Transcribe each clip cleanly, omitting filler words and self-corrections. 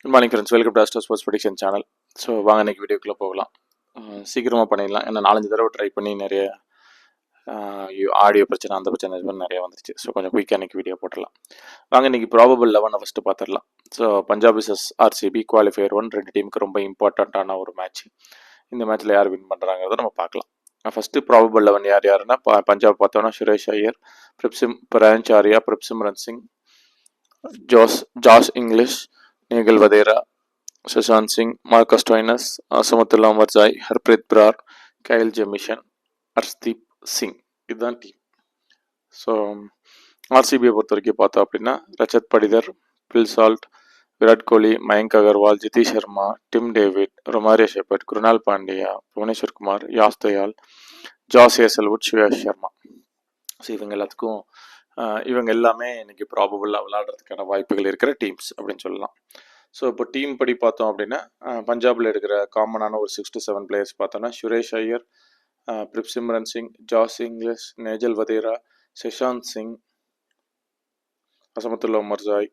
Good morning friends, welcome to astro sports prediction channel. So வாங்க இன்றைக்கி வீடியோக்குள்ளே போகலாம். சீக்கிரமாக பண்ணிடலாம். ஏன்னா 4-5 தடவை ட்ரை பண்ணி நிறைய ஆடியோ பிரச்சனை அந்த பிரச்சனை இது மாதிரி நிறைய வந்துருச்சு. ஸோ கொஞ்சம் குயிக்காக இன்றைக்கி வீடியோ போட்டுடலாம். வாங்க இன்றைக்கி ப்ராபபிள் 11 ஃபஸ்ட்டு பார்த்துடலாம். So Punjab versus RCB qualifier 1 ரெண்டு டீமுக்கு ரொம்ப இம்பார்ட்டண்ட்டான ஒரு மேட்ச். இந்த மேட்ச்சில் யார் வின் பண்ணுறாங்கிறத நம்ம பார்க்கலாம். ஃபஸ்ட்டு ப்ராபபிள் 11 யாருன்னா பஞ்சாப் பார்த்தோன்னா Suresh Iyer, Priyansh Arya, Prabhsimran Singh, Josh Inglis, Nehal Wadhera, Sushant Singh, Marcus Stoinis, Azmatullah Omarzai, Harpreet Brar, Kyle Jamieson, Harshdeep Singh. இதுதான் டீம். ஸோ ஆர்சிபியை பொறுத்த வரைக்கும் பார்த்தோம் அப்படின்னா Rajat Patidar, Phil Salt, Virat Kohli, Mayank Agarwal, Jitesh Sharma, Tim David, Romario Shepherd, Krunal Pandya, Bhuvneshwar Kumar, Yash Dayal, Josh Hazlewood, Suyash Sharma. So இவங்க எல்லாமே இன்னைக்கு ப்ராபபிளாக விளையாடுறதுக்கான வாய்ப்புகள் இருக்கிற டீம்ஸ் அப்படின்னு சொல்லலாம். ஸோ இப்போ டீம் படி பார்த்தோம் அப்படின்னா பஞ்சாபில் இருக்கிற காமனான ஒரு 6 to 7 பிளேயர்ஸ் பார்த்தோன்னா Suresh Iyer, Prabhsimran Singh, Josh Inglis, Nehal Wadhera, Sushant Singh, Azmatullah Omarzai,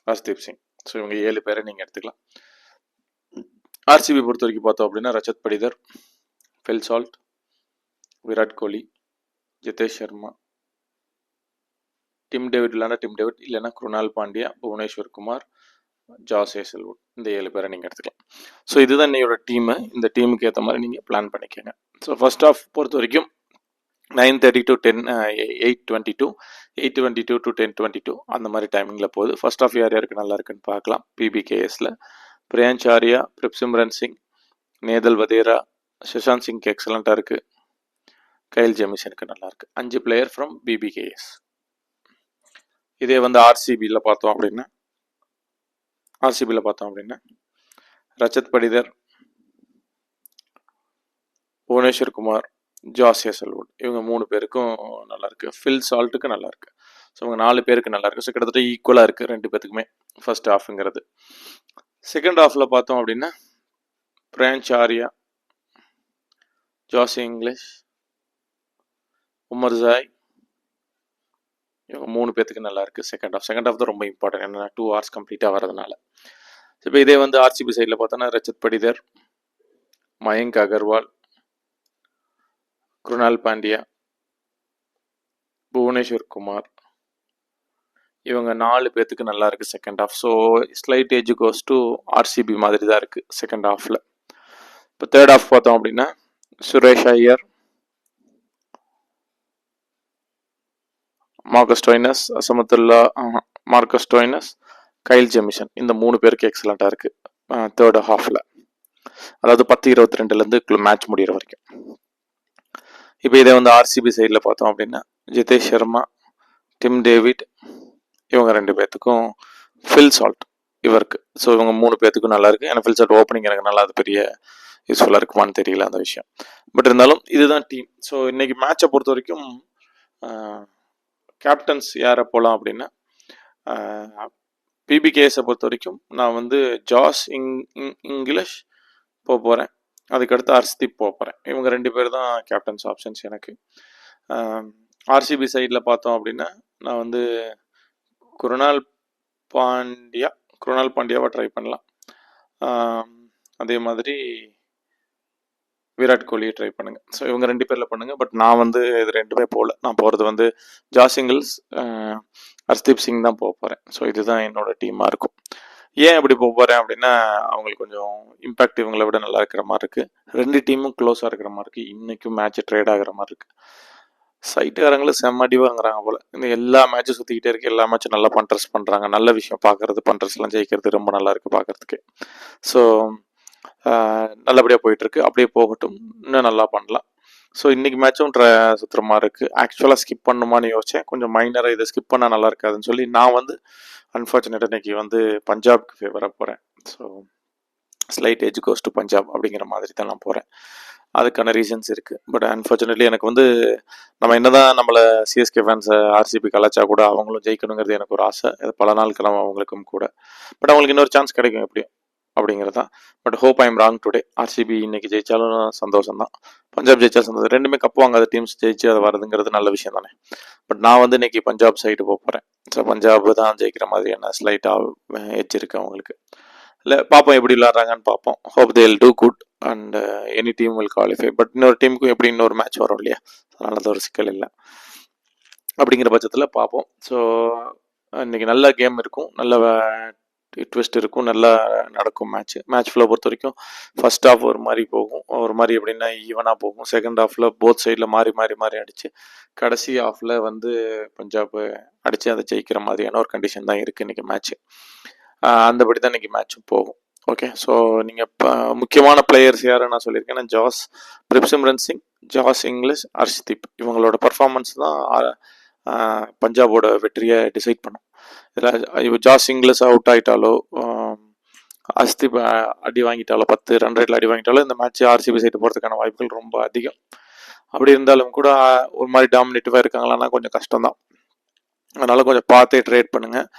Harshdeep Singh. So இவங்க 7 பேரை நீங்கள் எடுத்துக்கலாம். ஆர்சிபி பொறுத்த வரைக்கும் பார்த்தோம் அப்படின்னா ரஜத் படிதர், பில் சால்ட், விராட் கோலி, ஜிதேஷ் சர்மா, டிம் டேவிட் இல்லைன்னா குருணால் பாண்டியா, புவனேஸ்வர் குமார், ஜாஸ் ஹேசல்வுட். இந்த 7 பேரை நீங்கள் எடுத்துக்கலாம். ஸோ இதுதான் என்னோட டீமு. இந்த டீமுக்கு ஏற்ற மாதிரி நீங்கள் பிளான் பண்ணிக்கோங்க. ஸோ ஃபர்ஸ்ட் ஆஃப் பொறுத்த வரைக்கும் 9:30 to 8:22, 8:22 to 10:22 அந்த மாதிரி டைமிங்கில் போகுது. ஃபர்ஸ்ட் ஆஃப் யார் யாருக்கு நல்லா இருக்குன்னு பார்க்கலாம். பிபிகேஎஸில் பிரியான்ச் ஆரியா, பிரப்சிம்ரன் சிங், நேதல் வதேரா, சுஷாந்த் சிங்க்கு எக்ஸலண்ட்டாக இருக்குது, கைல் ஜெமிஷனுக்கு நல்லா இருக்குது. 5 பிளேயர் ஃப்ரம் பிபிகேஎஸ். இதே வந்து ஆர்சிபியில் பார்த்தோம் அப்படின்னா ரஜத் படிதர், புவனேஸ்வர் குமார், ஜாஸ் ஹேசல்வுட் இவங்க 3 பேருக்கும் நல்லா இருக்கு. ஃபில் சால்ட்டுக்கு நல்லா இருக்கு. ஸோ இவங்க 4 பேருக்கு நல்லா இருக்கு. ஸோ கிட்டத்தட்ட ஈக்குவலாக இருக்கு 2 பேத்துக்குமே ஃபர்ஸ்ட் ஹாஃப்ங்கிறது. செகண்ட் ஹாஃபில் பார்த்தோம் அப்படின்னா Priyansh Arya, Josh Inglis, Omarzai இவங்க 3 பேத்துக்கு நல்லா இருக்கு. செகண்ட் ஹாஃப் தான் ரொம்ப இம்பார்ட்டன்ட். என்னன்னா 2 hours கம்ப்ளீட்டாக வரதுனால. இப்போ இதே வந்து ஆர்சிபி சைடில் பார்த்தோன்னா ரஜத் படிதர், மயங்க் அகர்வால், குருணால் பாண்டியா, புவனேஸ்வர் குமார் இவங்க 4 பேத்துக்கு நல்லா இருக்கு second half. So slight edge goes to RCB மாதிரி தான் இருக்கு செகண்ட் ஹாஃப்ல. இப்போ தேர்ட் ஹாஃப் பார்த்தோம் அப்படின்னா Suresh Iyer, Marcus Stoinis, Kyle Jamieson இந்த 3 பேருக்கு எக்ஸலண்ட்டாக இருக்கு தேர்ட் ஹாஃப்ல. அதாவது 10-22 மேட்ச் முடிகிற வரைக்கும். இப்போ இதே வந்து ஆர்சிபி சைடில் பார்த்தோம் அப்படின்னா ஜிதேஷ் சர்மா, டிம் டேவிட் இவங்க 2 பேர்த்துக்கும், ஃபில் சால்ட் இவருக்கு. ஸோ இவங்க 3 பேர்த்துக்கும் நல்லா இருக்கு. ஏன்னா ஃபில் சால்ட் ஓப்பனிங் எனக்கு நல்லா அது பெரிய யூஸ்ஃபுல்லாக இருக்குமான்னு தெரியல அந்த விஷயம். பட் இருந்தாலும் இதுதான் டீம். ஸோ இன்னைக்கு மேட்சை பொறுத்த வரைக்கும் கேப்டன்ஸ் யாரை போகலாம் அப்படின்னா பிபிகேஎஸை பொறுத்த வரைக்கும் நான் வந்து ஜாஸ் இங்கிலீஷ் போக போகிறேன். அதுக்கடுத்து ஹர்ஷ்தீப் போக போகிறேன். இவங்க 2 பேர் தான் கேப்டன்ஸ் ஆப்ஷன்ஸ் எனக்கு. ஆர்சிபி சைடில் பார்த்தோம் அப்படின்னா நான் வந்து குருணால் பாண்டியாவை ட்ரை பண்ணலாம். அதே மாதிரி விராட் கோலியை ட்ரை பண்ணுங்க. ஸோ இவங்க 2 பேரில் பண்ணுங்க. பட் நான் வந்து இது 2மே போகல. நான் போகிறது வந்து ஜாஸ் இங்கிலீஷ், ஹர்ஷ்தீப் சிங் தான் போக போகிறேன். ஸோ இதுதான் என்னோட டீமாக இருக்கும். ஏன் அப்படி போக போகிறேன் அப்படின்னா அவங்களுக்கு கொஞ்சம் இம்பாக்ட் இவங்களை விட நல்லா இருக்கிற மாதிரி இருக்குது. 2 டீமும் க்ளோஸாக இருக்கிற மாதிரி இருக்குது. இன்றைக்கும் மேட்ச் ட்ரேட் ஆகிற மாதிரி இருக்குது. சைட்டுக்காரங்களும் செம்ம அடி வாங்குறாங்க போல். இந்த எல்லா மேட்சும் சுற்றிக்கிட்டே இருக்குது. எல்லா மேட்சும் நல்லா பண்ட்ரஸ் பண்ணுறாங்க. நல்ல விஷயம் பார்க்குறது. பண்ட்ரஸ்லாம் ஜெயிக்கிறது ரொம்ப நல்லா இருக்குது பார்க்குறதுக்கு. ஸோ நல்லபடியாக போயிட்டுருக்கு. அப்படியே போகட்டும், இன்னும் நல்லா பண்ணலாம். ஸோ இன்றைக்கி மேட்சும் சுற்றுற மாதிரி இருக்குது. ஆக்சுவலாக ஸ்கிப் பண்ணுமான்னு யோசித்தேன். கொஞ்சம் மைனராக இதை ஸ்கிப் பண்ணால் நல்லா இருக்காதுன்னு சொல்லி நான் வந்து அன்ஃபார்ச்சுனேட்டாக இன்றைக்கி வந்து பஞ்சாப்க்கு ஃபேவராக போகிறேன். So slight edge goes to Punjab அப்படிங்கிற மாதிரி தான் நான் போகிறேன். அதுக்கான ரீசன்ஸ் இருக்குது. பட் அன்ஃபார்ச்சுனேட்லி எனக்கு வந்து நம்ம என்னதான் நம்மளை சிஎஸ்கே ஃபேன்ஸை ஆர்சிபி கலாச்சா கூட அவங்களும் ஜெயிக்கணுங்கிறது எனக்கு ஒரு ஆசை. அது பல நாள் கிளம்ப அவங்களுக்கும் கூட. பட் அவங்களுக்கு இன்னொரு சான்ஸ் கிடைக்கும் எப்படியும். அப்படிங்கிறது தான். But hope I am wrong today. RCB இன்னைக்கு ஜெயிச்சாலும் சந்தோஷம் தான், பஞ்சாப் ஜெயிச்சாலும் சந்தோஷம். ரெண்டுமே கப்பு வாங்காத டீம்ஸ் ஜெயிச்சு அது வருதுங்கிறது நல்ல விஷயம் தானே. பட் நான் வந்து இன்னைக்கு பஞ்சாப் சைடு போகிறேன். ஸோ பஞ்சாப் தான் ஜெயிக்கிற மாதிரியான ஸ்லைட்டாக எட்ஜ் இருக்கு அவங்களுக்கு. இல்லை பார்ப்போம் எப்படி விளாட்றாங்கன்னு பார்ப்போம். Hope they will do good and any team will qualify. But இன்னொரு டீமுக்கும் எப்படி இன்னொரு மேட்ச் வரும் இல்லையா, அதனால அது ஒரு சிக்கல் இல்லை. அப்படிங்கிற பட்சத்தில் பார்ப்போம். ஸோ இன்னைக்கு நல்ல கேம் இருக்கும், நல்ல ட்விஸ்ட் இருக்கும், நல்லா நடக்கும் மேட்ச் ஃப்ளோ பொறுத்த வரைக்கும். ஃபர்ஸ்ட் ஹாஃப் ஒரு மாதிரி போகும், ஒரு மாதிரி எப்படின்னா ஈவனாக போகும். செகண்ட் ஹாஃபில் போத் சைடில் மாறி மாறி மாறி அடிச்சு கடைசி ஹாஃபில் வந்து பஞ்சாப் அடித்து அதை ஜெயிக்கிற மாதிரியான ஒரு கண்டிஷன் தான் இருக்குது இன்றைக்கி மேட்ச்சு. அந்தபடி தான் இன்றைக்கி மேட்சும் போகும். ஓகே, ஸோ நீங்கள் இப்போ முக்கியமான பிளேயர்ஸ் யாரை நான் சொல்லியிருக்கேன்னா பிரிப்சிம்ரன் சிங், ஜாஸ் இங்கிலீஷ், ஹர்ஷ்தீப், இவங்களோட பர்ஃபார்மன்ஸ் தான் பஞ்சாபோட வெற்றியை டிசைட் பண்ணும். இதில் ஜாஸ் இங்கிலீஷ் அவுட் ஆகிட்டாலோ, ஹர்ஷ்தீப் அடி வாங்கிட்டாலோ, 10 ரன் ரேட்டில் அடி வாங்கிட்டாலோ இந்த மேட்ச் ஆர்சிபி சைடு போகிறதுக்கான வாய்ப்புகள் ரொம்ப அதிகம். அப்படி இருந்தாலும் கூட ஒரு மாதிரி டாமினேட்டிவாக இருக்காங்களான்னா கொஞ்சம் கஷ்டம் தான். அதனால் கொஞ்சம் பார்த்தே ட்ரேட் பண்ணுங்கள்.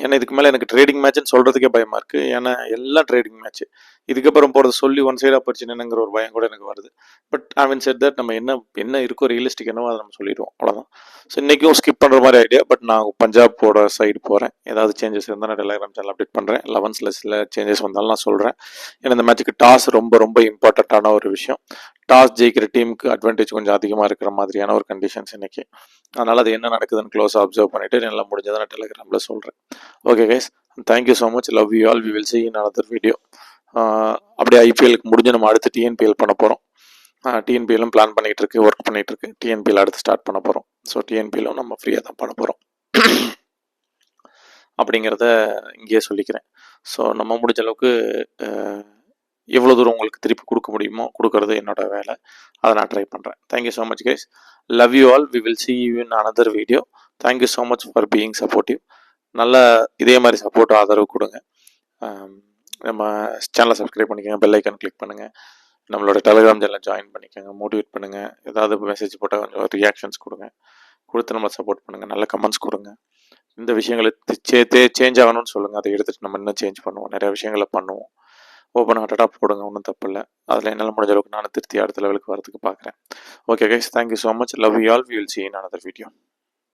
ஏன்னா இதுக்கு மேலே எனக்கு ட்ரேடிங் மேட்ச்னு சொல்கிறதுக்கே பயமாக இருக்குது. ஏன்னா எல்லாம் ட்ரேடிங் மேட்ச்சு. இதுக்கப்புறம் போகிறது சொல்லி ஒன் சைடாக போச்சுன்னுங்கிற ஒரு பயம் கூட எனக்கு வருது. பட் ஹேவிங் செட் தட் நம்ம என்ன இருக்கோ ரியலிஸ்டிக் என்னவோ அதை நம்ம சொல்லிடுவோம், அவ்வளோதான். ஸோ இன்றைக்கும் ஸ்கிப் பண்ணுற மாதிரி ஐடியா. பட் நான் பஞ்சாபோட சைடு போகிறேன். ஏதாவது சேஞ்சஸ் இருந்தால் நான் டெலிகிராம் சேனல் அப்டேட் பண்ணுறேன். 11 சேஞ்சஸ் வந்தாலும் நான் சொல்கிறேன். ஏன்னா இந்த மேட்ச்சுக்கு டாஸ் ரொம்ப ரொம்ப இம்பார்ட்டண்ட்டான ஒரு விஷயம். டாஸ் ஜெயிக்கிற டீமுக்கு அட்வான்டேஜ் கொஞ்சம் அதிகமாக இருக்கிற மாதிரியான ஒரு கண்டிஷன்ஸ் இன்னைக்கு. அதனால் அது என்ன நடக்குதுன்னு க்ளோஸாக அப்சர்வ் பண்ணிவிட்டு நல்லா முடிஞ்சதை நான் டெலிகிராமில் சொல்கிறேன். Okay guys, thank you so much. Love you all. We will see in another video. அப்படியே ஐபிஎலுக்கு முடிஞ்சு நம்ம அடுத்து டிஎன்பிஎல் பண்ண போகிறோம். டிஎன்பிஎல்லும் பிளான் பண்ணிகிட்டு இருக்கு, ஒர்க் பண்ணிகிட்டு இருக்கு. டிஎன்பிஎல் அடுத்து ஸ்டார்ட் பண்ண போகிறோம். ஸோ டிஎன்பிஎல்லும் நம்ம ஃப்ரீயாக தான் பண்ண போகிறோம் அப்படிங்கிறத இங்கேயே சொல்லிக்கிறேன். ஸோ நம்ம முடிஞ்ச அளவுக்கு எவ்வளோ தூரம் உங்களுக்கு திருப்பி கொடுக்க முடியுமோ கொடுக்கறது என்னோட வேலை. அதை நான் ட்ரை பண்ணுறேன். Thank you so much guys. Love you all. We will see you in another video. Thank you so much for being supportive. நல்லா இதே மாதிரி சப்போர்ட் ஆதரவு கொடுங்க. நம்ம சேனலை சப்ஸ்கிரைப் பண்ணிக்கோங்க, பெல் ஐக்கான் கிளிக் பண்ணுங்கள், நம்மளோட டெலிகிராம் சேனலை ஜாயின் பண்ணிக்கோங்க, மோட்டிவேட் பண்ணுங்கள், ஏதாவது மெசேஜ் போட்டால் கொஞ்சம் ரியாக்ஷன்ஸ் கொடுங்க, கொடுத்து நம்மளை சப்போர்ட் பண்ணுங்கள், நல்ல கமெண்ட்ஸ் கொடுங்க. இந்த விஷயங்களை சேஞ்ச் ஆகணும்னு சொல்லுங்கள், அதை எடுத்துகிட்டு நம்ம இன்னும் சேஞ்ச் பண்ணுவோம். நிறையா விஷயங்களை பண்ணுவோம். ஓப்பன் ஹார்ட்டடாக போடுங்க, ஒன்றும் தப்பு இல்லை. அதில் என்னால் முடிஞ்ச அளவுக்கு நான் திருத்தி அடுத்த லெவலுக்கு வரதுக்கு பார்க்குறேன். Okay guys, thank you so much. Love you all. We will see you in another video.